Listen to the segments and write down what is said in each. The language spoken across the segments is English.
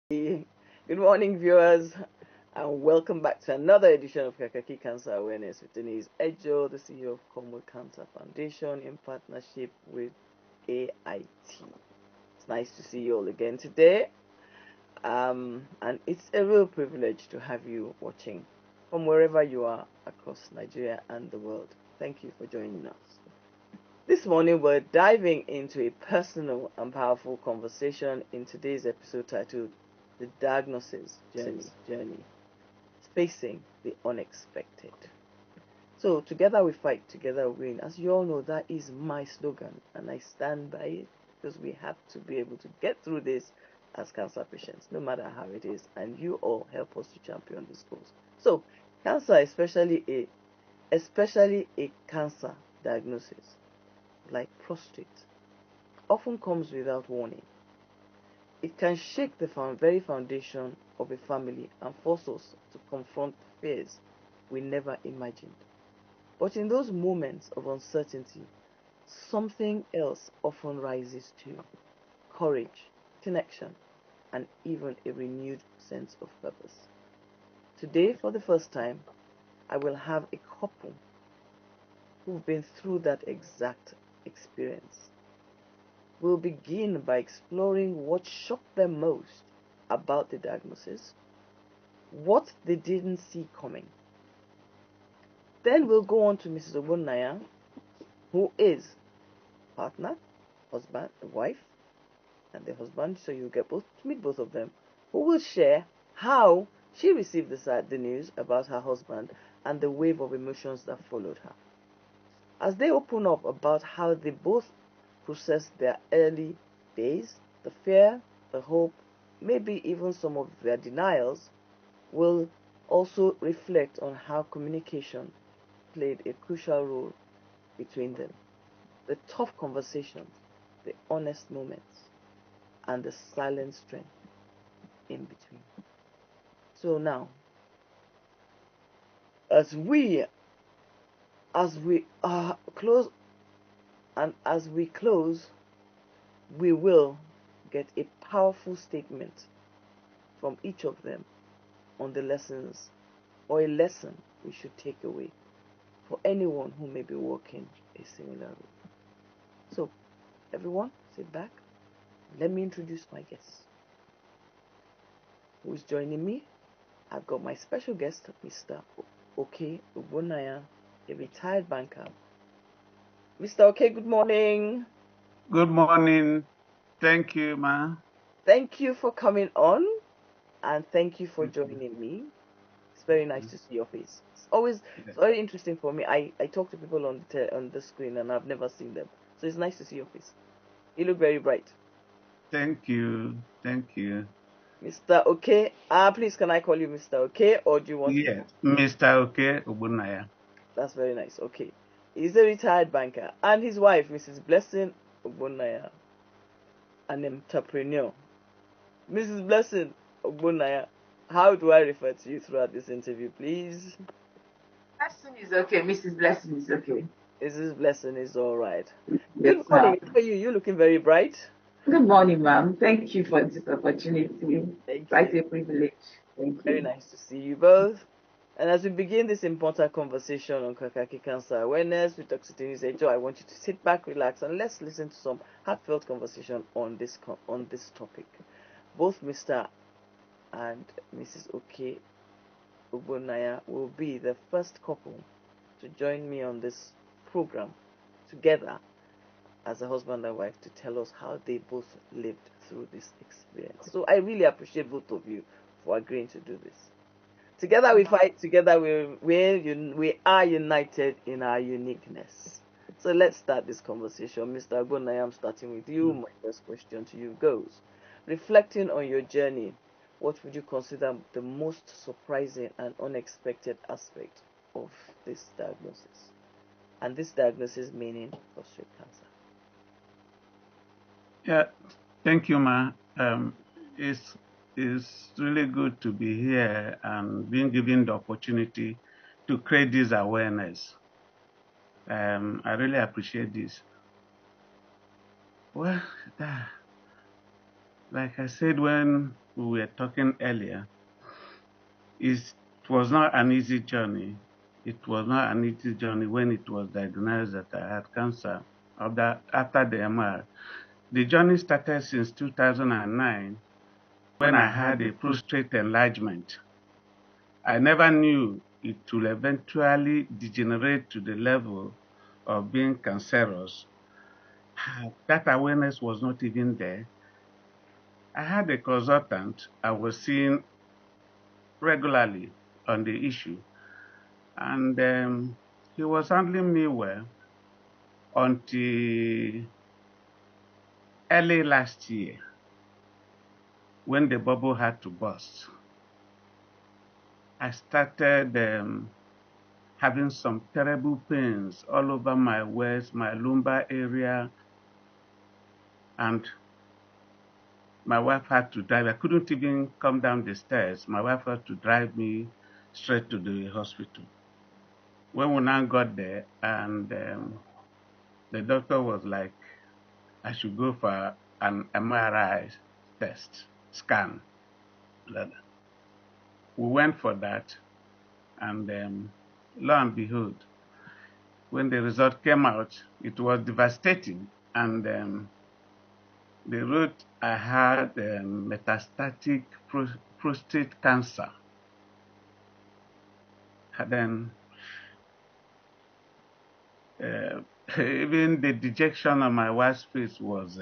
Good morning, viewers, and welcome back to another edition of Kakaki Cancer Awareness with Denise Ejo, the CEO of Common Cancer Foundation, in partnership with AIT. It's nice to see you all again today, and it's a real privilege to have you watching from wherever you are across Nigeria and the world. Thank you for joining us. This morning, we're diving into a personal and powerful conversation in today's episode titled The Diagnosis Journey, Facing the Unexpected. So, together we fight, together we win. As you all know, that is my slogan, and I stand by it because we have to be able to get through this as cancer patients, no matter how it is, and you all help us to champion this cause. So, cancer, especially a cancer diagnosis like prostate, often comes without warning. It can shake the very foundation of a family and force us to confront fears we never imagined. But in those moments of uncertainty, something else often rises too: courage, connection, and even a renewed sense of purpose. Today, for the first time, I will have a couple who've been through that exact experience. We'll begin by exploring what shocked them most about the diagnosis, what they didn't see coming. Then we'll go on to Mrs. Ogbonnaya, who is partner, husband, wife, and the husband, so you'll get to meet both of them, who will share how she received the news about her husband and the wave of emotions that followed her. As they open up about how they both processed their early days, the fear, the hope, maybe even some of their denials, will also reflect on how communication played a crucial role between them. The tough conversations, the honest moments, and the silent strength in between. So now, as we close, and as we close, we will get a powerful statement from each of them on the lessons, or a lesson we should take away for anyone who may be walking a similar road. So, everyone, sit back. Let me introduce my guest. Who is joining me? I've got my special guest, Mr. Oke Ogbonnaya, a retired banker. Mr. Oke, good morning. Good morning. Thank you, ma. Thank you for coming on, and thank you for joining me. It's very nice to see your face. It's very interesting for me. I talk to people on the screen, and I've never seen them, so it's nice to see your face. You look very bright. Thank you. Thank you. Mr. Oke, please, can I call you Mr. Oke, or do you want to? Yes, Mr. Oke Ogbonnaya. That's very nice. Okay. He's a retired banker, and his wife, Mrs. Blessing Ogbonnaya, an entrepreneur. Mrs. Blessing Ogbonnaya, how do I refer to you throughout this interview, please? Blessing is okay. Mrs. Blessing is okay. Mrs. Blessing is all right. Yes, Good ma'am. morning. How are you? You're looking very bright. Good morning, ma'am. Thank you for this opportunity. Thank Quite you. a privilege. Thank Very you. nice to see you both. And as we begin this important conversation on Kakaki Cancer Awareness with Dr. Denise Ejo, I want you to sit back, relax, and let's listen to some heartfelt conversation on this topic. Both Mr. and Mrs. Oke Ogbonnaya will be the first couple to join me on this program together as a husband and wife to tell us how they both lived through this experience. So I really appreciate both of you for agreeing to do this. Together we fight, together we are united in our uniqueness. So let's start this conversation. Mr. Ogbonnaya, I'm starting with you. My first question to you goes: reflecting on your journey, what would you consider the most surprising and unexpected aspect of this diagnosis? And this diagnosis meaning prostate cancer. Yeah, thank you, ma. It's it's really good to be here and being given the opportunity to create this awareness. I really appreciate this. Well, like I said, when we were talking earlier, it was not an easy journey. It was not an easy journey when it was diagnosed that I had cancer after the MR. The journey started since 2009 when I had a prostate enlargement. I never knew it will eventually degenerate to the level of being cancerous. That awareness was not even there. I had a consultant I was seeing regularly on the issue, and he was handling me well until early last year when the bubble had to burst. I started having some terrible pains all over my waist, my lumbar area, and my wife had to drive. I couldn't even come down the stairs. My wife had to drive me straight to the hospital. When we now got there, and the doctor was like, I should go for an MRI scan. We went for that, and lo and behold, when the result came out, it was devastating. And they wrote I had metastatic prostate cancer. And then even the dejection on my wife's face was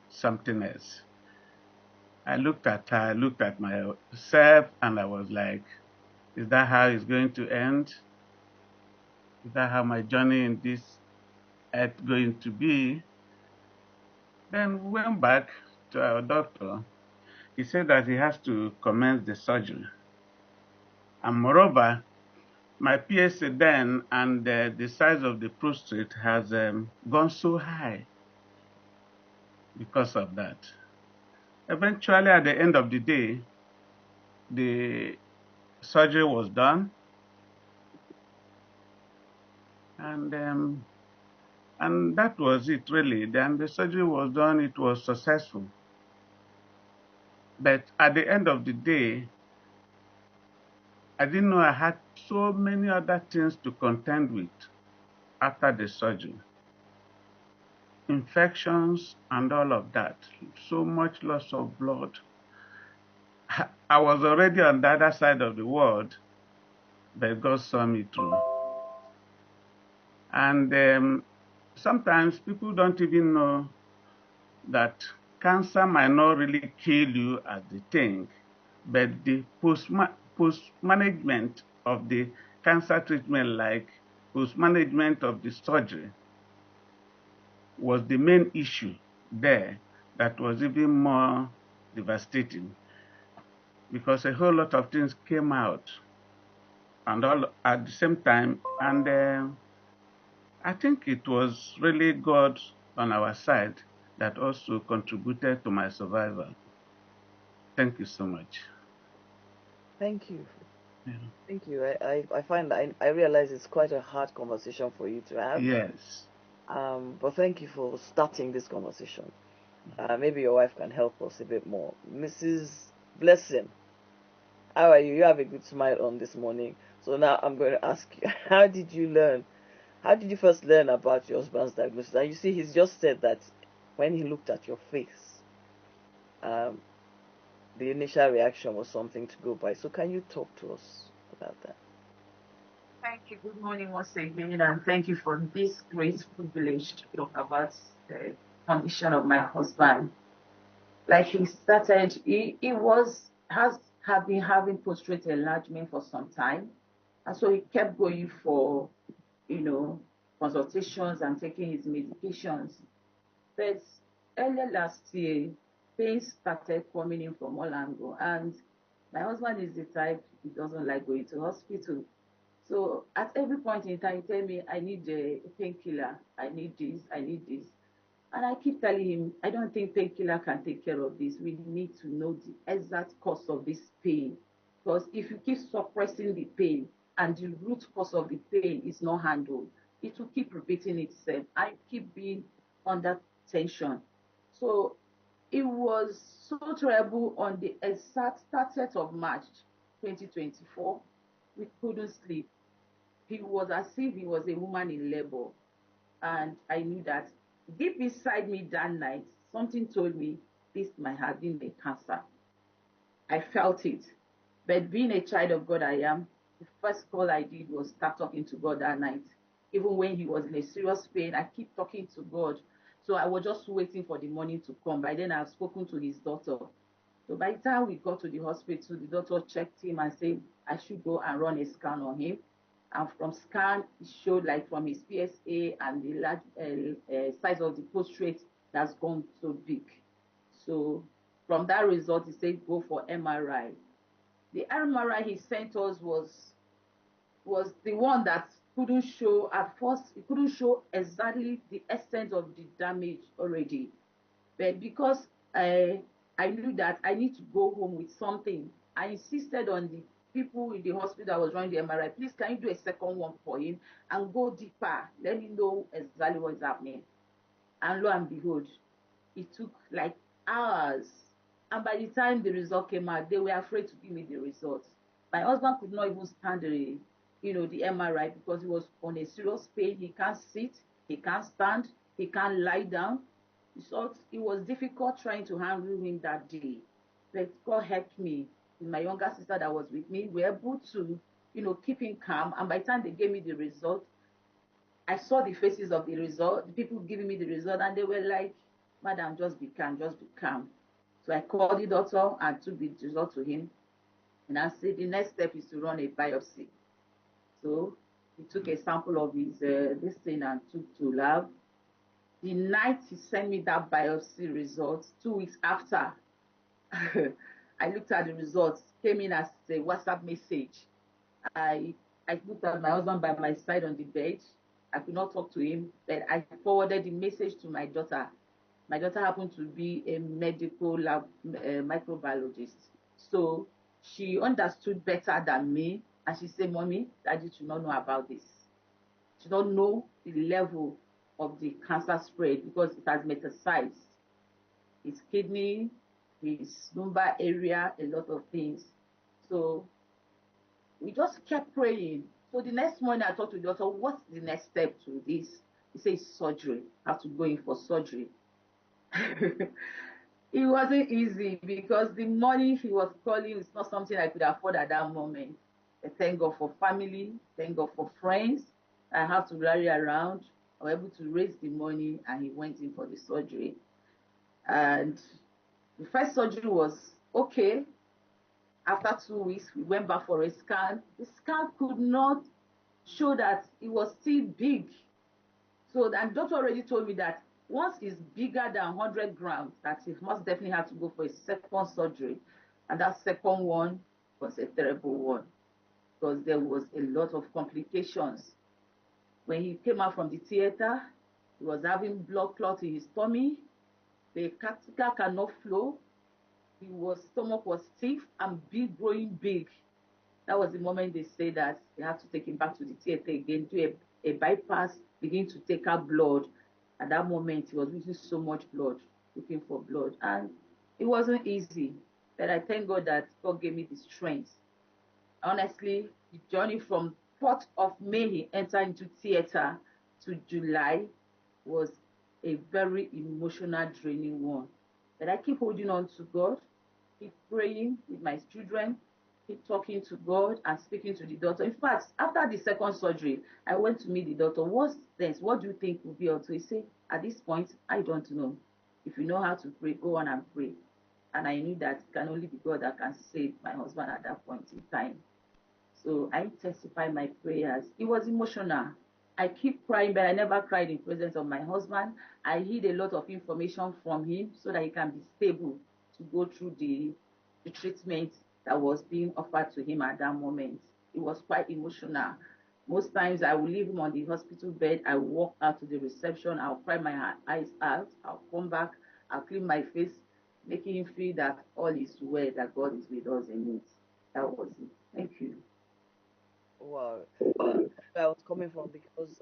something else. I looked at her, I looked at myself, and I was like, is that how it's going to end? Is that how my journey in this earth going to be? Then we went back to our doctor. He said that he has to commence the surgery. And moreover, my PSA then and the size of the prostate has gone so high because of that. Eventually, at the end of the day, the surgery was done, and that was it really. Then the surgery was done, it was successful. But at the end of the day, I didn't know I had so many other things to contend with after the surgery. Infections and all of that, so much loss of blood. I was already on the other side of the world, but God saw me through. And sometimes people don't even know that cancer might not really kill you as they think, but the post-management of the cancer treatment, like post-management of the surgery, was the main issue there that was even more devastating, because a whole lot of things came out and all at the same time. And I think it was really God on our side that also contributed to my survival. Thank you so much. Thank you. Yeah. Thank you. I find I realize it's quite a hard conversation for you to have. Yes. But thank you for starting this conversation. Maybe your wife can help us a bit more. Mrs. Blessing, how are you? You have a good smile on this morning. So now I'm going to ask you, how did you learn? How did you first learn about your husband's diagnosis? And you see, he's just said that when he looked at your face, um, the initial reaction was something to go by. So can you talk to us about that? Thank you. Good morning once again, and thank you for this great privilege to talk about the condition of my husband. Like he started, he was has have been having prostate enlargement for some time, and so he kept going for you know consultations and taking his medications. But earlier last year, pains started coming in from all angles, and my husband is the type he doesn't like going to hospital. So at every point in time, he tell me, I need a painkiller, I need this, I need this. And I keep telling him, I don't think painkiller can take care of this. We need to know the exact cause of this pain. Because if you keep suppressing the pain and the root cause of the pain is not handled, it will keep repeating itself. I keep being under tension. So It was so terrible on the exact 30th of March 2024. We couldn't sleep. He was as if he was a woman in labor. And I knew that deep inside me that night, something told me this might have been a cancer. I felt it. But being a child of God, I am, the first call I did was start talking to God that night. Even when he was in a serious pain, I keep talking to God. So I was just waiting for the morning to come. By then, I've spoken to his daughter. So by the time we got to the hospital, the doctor checked him and said I should go and run a scan on him. And from scan, it showed like from his PSA and the large size of the prostate that's gone so big. So from that result, he said go for MRI. The MRI he sent us was the one that couldn't show at first. It couldn't show exactly the extent of the damage already, but because I knew that I need to go home with something, I insisted on the people in the hospital that was running the MRI, please can you do a second one for him and go deeper, let me know exactly what's happening. And lo and behold, it took like hours. And by the time the result came out, they were afraid to give me the results. My husband could not even stand the MRI because he was on a serious pain. He can't sit, he can't stand, he can't lie down. So it was difficult trying to handle him that day. But God helped me. My younger sister that was with me, we were able to keep him calm. And by the time they gave me the result, I saw the faces of the result, the people giving me the result, and they were like, Madam, just be calm, just be calm. So I called the doctor and took the result to him. And I said, the next step is to run a biopsy. So he took a sample of his this thing and took to lab. The night he sent me that biopsy results, 2 weeks after, I looked at the results, came in as a WhatsApp message. I I looked at my husband by my side on the bed. I could not talk to him, but I forwarded the message to my daughter. My daughter happened to be a medical lab microbiologist, so she understood better than me, and she said, "Mommy, Daddy should not know about this. She don't know the level of the cancer spread because it has metastasized his kidney, his lumbar area, a lot of things." So we just kept praying. So the next morning I talked to the doctor, what's the next step to this? He says surgery. I have to go in for surgery. It wasn't easy because the money he was calling is not something I could afford at that moment. But thank God for family, thank God for friends. I have to rally around. I was able to raise the money and he went in for the surgery. And the first surgery was okay. After 2 weeks, we went back for a scan. The scan could not show that it was still big. So the doctor already told me that once it's bigger than 100 grams, that he must definitely have to go for a second surgery. And that second one was a terrible one because there was a lot of complications. When he came out from the theater, he was having blood clot in his tummy. The catheter cannot flow. His stomach was stiff and big, growing big. That was the moment they said that they have to take him back to the theater again, do a bypass, begin to take out blood. At that moment, he was losing so much blood, looking for blood. And it wasn't easy. But I thank God that God gave me the strength. Honestly, the journey from 4th of May he entered into theater to July was a very emotional, draining one. But I keep holding on to God, keep praying with my children, keep talking to God and speaking to the doctor. In fact, after the second surgery, I went to meet the doctor. What's this? What do you think will be also? He said, at this point, I don't know. If you know how to pray, go on and pray. And I knew that it can only be God that can save my husband at that point in time. So I intensify my prayers. It was emotional. I keep crying, but I never cried in presence of my husband. I hid a lot of information from him so that he can be stable to go through the treatment that was being offered to him at that moment. It was quite emotional. Most times I will leave him on the hospital bed. I will walk out to the reception. I'll cry my eyes out. I'll come back. I'll clean my face, making him feel that all is well, that God is with us in it. That was it. Thank you. Wow, where I was coming from because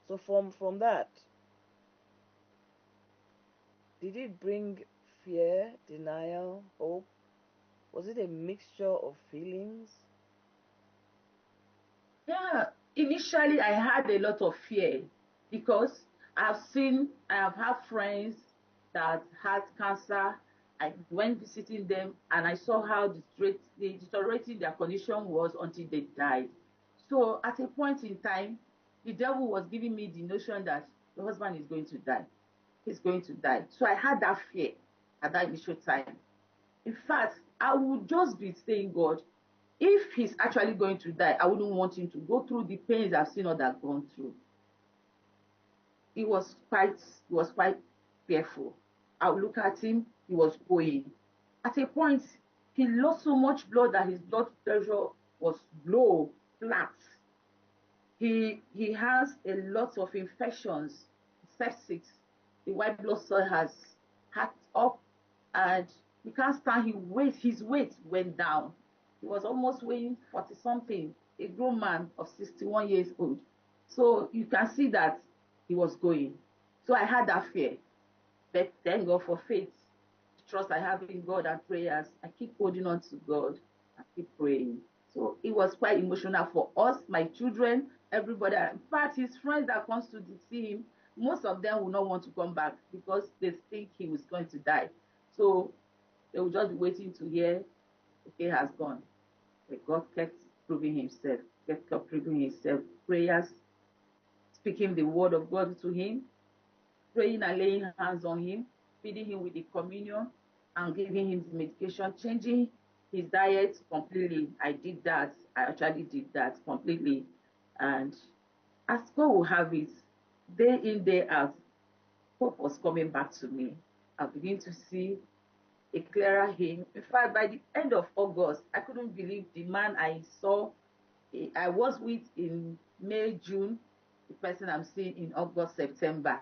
so from that, Did it bring fear, denial, hope? Was it a mixture of feelings? Yeah, initially I had a lot of fear because I have had friends that had cancer. I went visiting them and I saw how deteriorating their condition was until they died. So at a point in time, the devil was giving me the notion that the husband is going to die. He's going to die. So I had that fear at that initial time. In fact, I would just be saying, God, if he's actually going to die, I wouldn't want him to go through the pains I've seen others gone through. It was quite fearful. I would look at him, he was going. At a point, he lost so much blood that his blood pressure was low, flat. He has a lot of infections, sepsis. The white blood cell has hacked up, and he can't stand his weight went down. He was almost weighing 40 something, a grown man of 61 years old. So you can see that he was going. So I had that fear. But thank God for faith, the trust I have in God and prayers. I keep holding on to God and keep praying. So it was quite emotional for us, my children, everybody. In fact, his friends that comes to see him, most of them will not want to come back because they think he was going to die. So they will just be waiting to hear, okay, has gone. But God kept proving himself, kept proving himself. Prayers, speaking the word of God to him, praying and laying hands on him, feeding him with the communion and giving him the medication, changing his diet completely. I did that. I actually did that completely. And as God will have it, day in, day out, hope was coming back to me. I began to see a clearer him. In fact, by the end of August, I couldn't believe the man I saw, I was with in May, June, the person I'm seeing in August, September.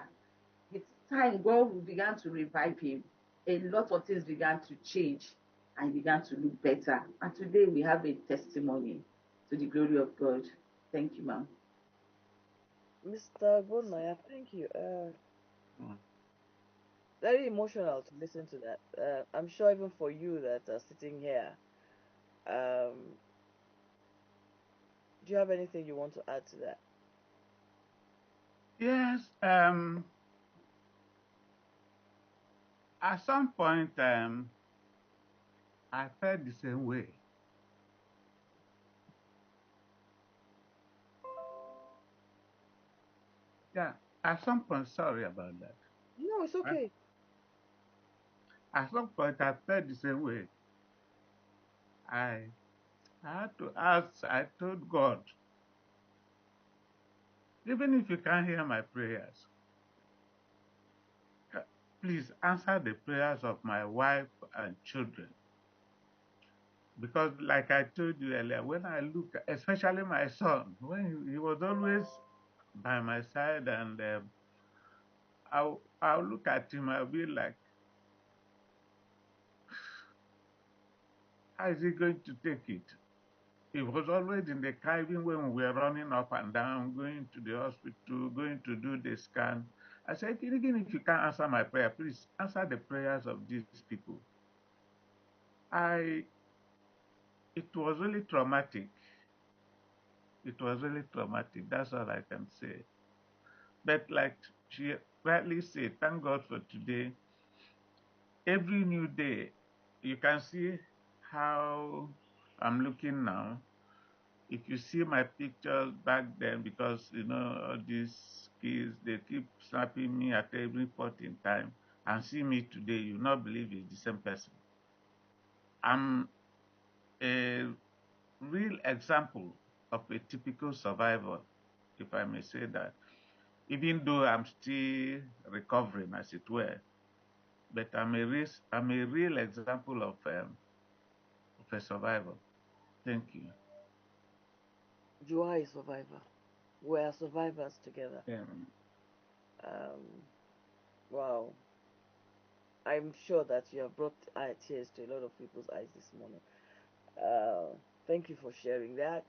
It's time God began to revive him. A lot of things began to change and began to look better. And today we have a testimony to the glory of God. Thank you, ma'am. Mr. Godmaya, thank you. Mm. Very emotional to listen to that. I'm sure even for you that are sitting here, um, do you have anything you want to add to that? Yes, at some point, I felt the same way. Yeah, at some point, sorry about that. No, it's Right? okay. At some point, I felt the same way. I, I had to ask, I told God, even if you can't hear my prayers, uh, please answer the prayers of my wife and children. Because, like I told you earlier, when I look, especially my son, when he was always by my side, and I'll look at him, I'll be like, how is he going to take it? He was always in the car, even when we were running up and down, going to the hospital, going to do the scan. I said, even if you can't answer my prayer, please answer the prayers of these people. I, it was really traumatic. It was really traumatic. That's all I can say. But like she rightly said, thank God for today. Every new day, you can see how I'm looking now. If you see my pictures back then, because all these kids, they keep snapping me at every point in time, and see me today, you not believe it's the same person. I'm a real example of a typical survivor, if I may say that. Even though I'm still recovering, as it were, but I'm a real example of a survivor. Thank you. You are a survivor. We are survivors together. Um, Um, wow. I'm sure that you have brought tears to a lot of people's eyes this morning. Uh, Thank you for sharing that.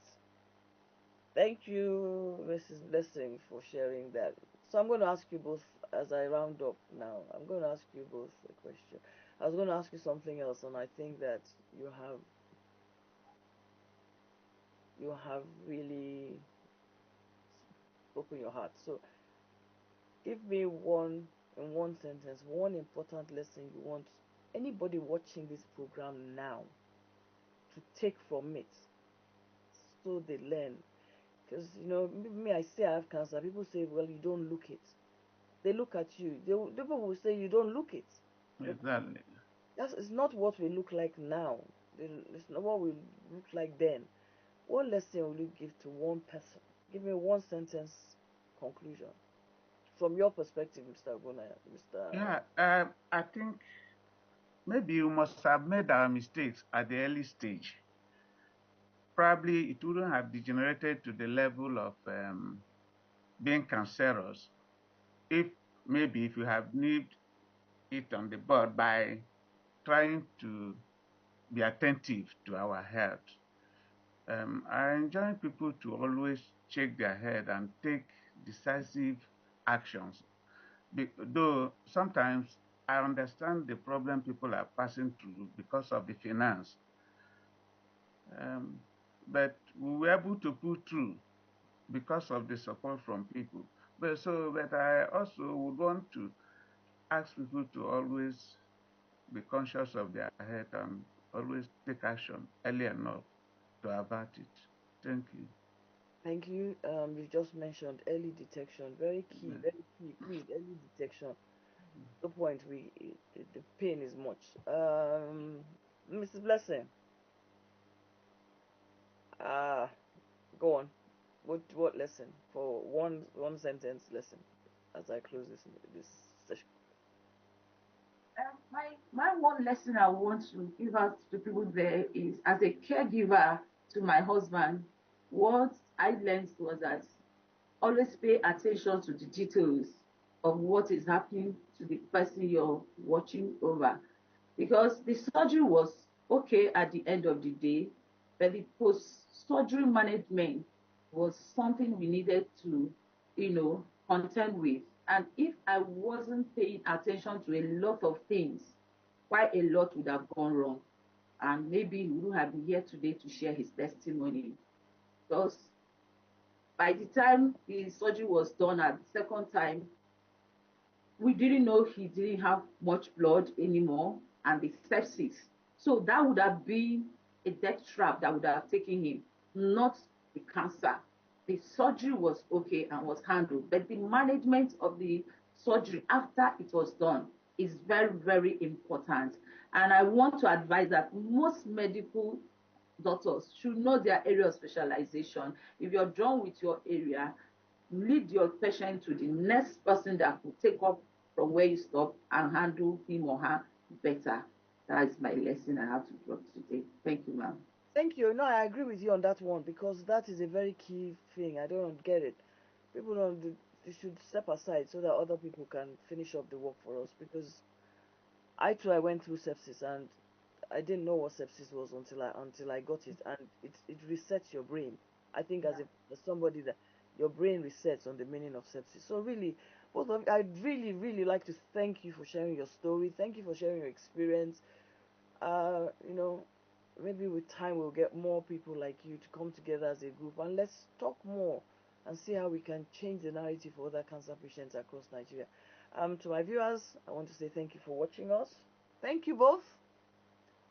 Thank you, Mrs. Blessing, for sharing that. So I'm going to ask you both as I round up now. I'm going to ask you both a question. I was going to ask you something else, and I think that you have really spoken your heart. So give me in one sentence, one important lesson you want anybody watching this program now to take from it, so they learn. Because me, I say I have cancer. People say, well, you don't look it. They look at you. People will say you don't look it. Exactly. It's not what we look like now. It's not what we look like then. What lesson will you give to one person? Give me one sentence conclusion from your perspective, Mr. Gona, Mr. Yeah, I think maybe you must have made our mistakes at the early stage. Probably it wouldn't have degenerated to the level of being cancerous if maybe if you have nipped it on the bud by trying to be attentive to our health. I enjoin people to always check their head and take decisive actions. Though sometimes I understand the problem people are passing through because of the finance, but we were able to pull through because of the support from people. But I also would want to ask people to always be conscious of their health and always take action early enough to avert it. Thank you. Thank you. You just mentioned early detection. Very key, Yeah. very key. Please, early detection. The point the pain is much. Mrs. Blessing, uh, go on. What lesson for one sentence lesson as I close this session? My one lesson I want to give out to people there is, as a caregiver to my husband, what I learned was that always pay attention to the details of what is happening to the person you're watching over. Because the surgery was okay at the end of the day, but the post-surgery management was something we needed to, contend with. And if I wasn't paying attention to a lot of things, quite a lot would have gone wrong. And maybe he wouldn't have been here today to share his testimony. Because by the time the surgery was done at the second time, we didn't know he didn't have much blood anymore and the sepsis. So that would have been a death trap that would have taken him, not the cancer. The surgery was okay and was handled, but the management of the surgery after it was done is very, very important. And I want to advise that most medical doctors should know their area of specialization. If you're done with your area, lead your patient to the next person that will take up from where you stop and handle him or her better. That is my lesson I have to drop today. Thank you, ma'am. Thank you. No, I agree with you on that one because that is a very key thing. I don't get it. People don't. They should step aside so that other people can finish up the work for us. Because I too, I went through sepsis and I didn't know what sepsis was until I got it, and it resets your brain. I think as somebody that your brain resets on the meaning of sepsis. So really, both of I'd really like to thank you for sharing your story. Thank you for sharing your experience. You know, maybe with time we'll get more people like you to come together as a group and let's talk more and see how we can change the narrative for other cancer patients across Nigeria. To my viewers, I want to say thank you for watching us. Thank you both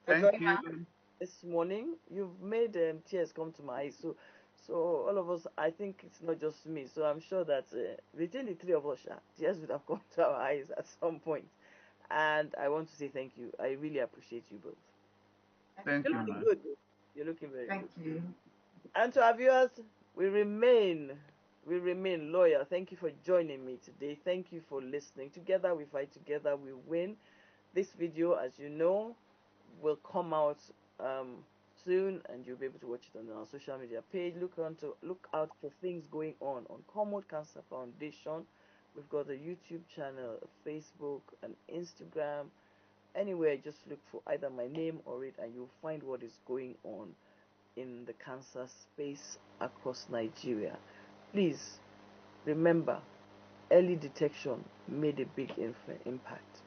for Thank joining you. this morning. You've made tears come to my eyes. So all of us, I think it's not just me. So I'm sure that between the three of us, tears would have come to our eyes at some point. And I want to say thank you. I really appreciate you both. Thank You're you, looking man. good. You're looking very good. Thank you. And to our viewers, we remain loyal. Thank you for joining me today. Thank you for listening. Together we fight, together we win. This video, as you know, will come out soon, and you'll be able to watch it on our social media page. Look out for things going on Common Cancer Foundation. We've got a YouTube channel, a Facebook, an Instagram. Anywhere, just look for either my name or it, and you'll find what is going on in the cancer space across Nigeria. Please remember, early detection made a big impact.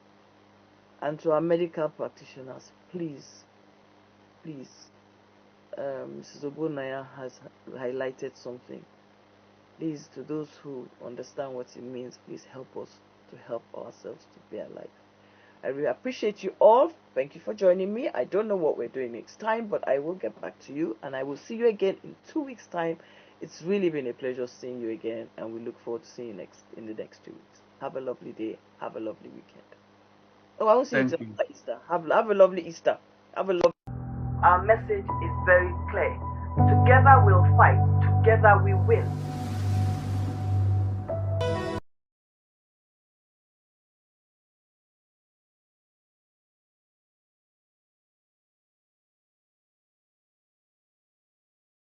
And to our medical practitioners, please, Mrs. Obunaya has highlighted something. Please, to those who understand what it means, please help us to help ourselves to be alive. I really appreciate you all. Thank you for joining me. I don't know what we're doing next time, but I will get back to you, and I will see you again in 2 weeks' time. It's really been a pleasure seeing you again, and we look forward to seeing you in the next 2 weeks. Have a lovely day. Have a lovely weekend. Oh, I won't see you till Easter. Have a lovely Easter. Have a lovely. Our message is very clear. Together we'll fight. Together we win.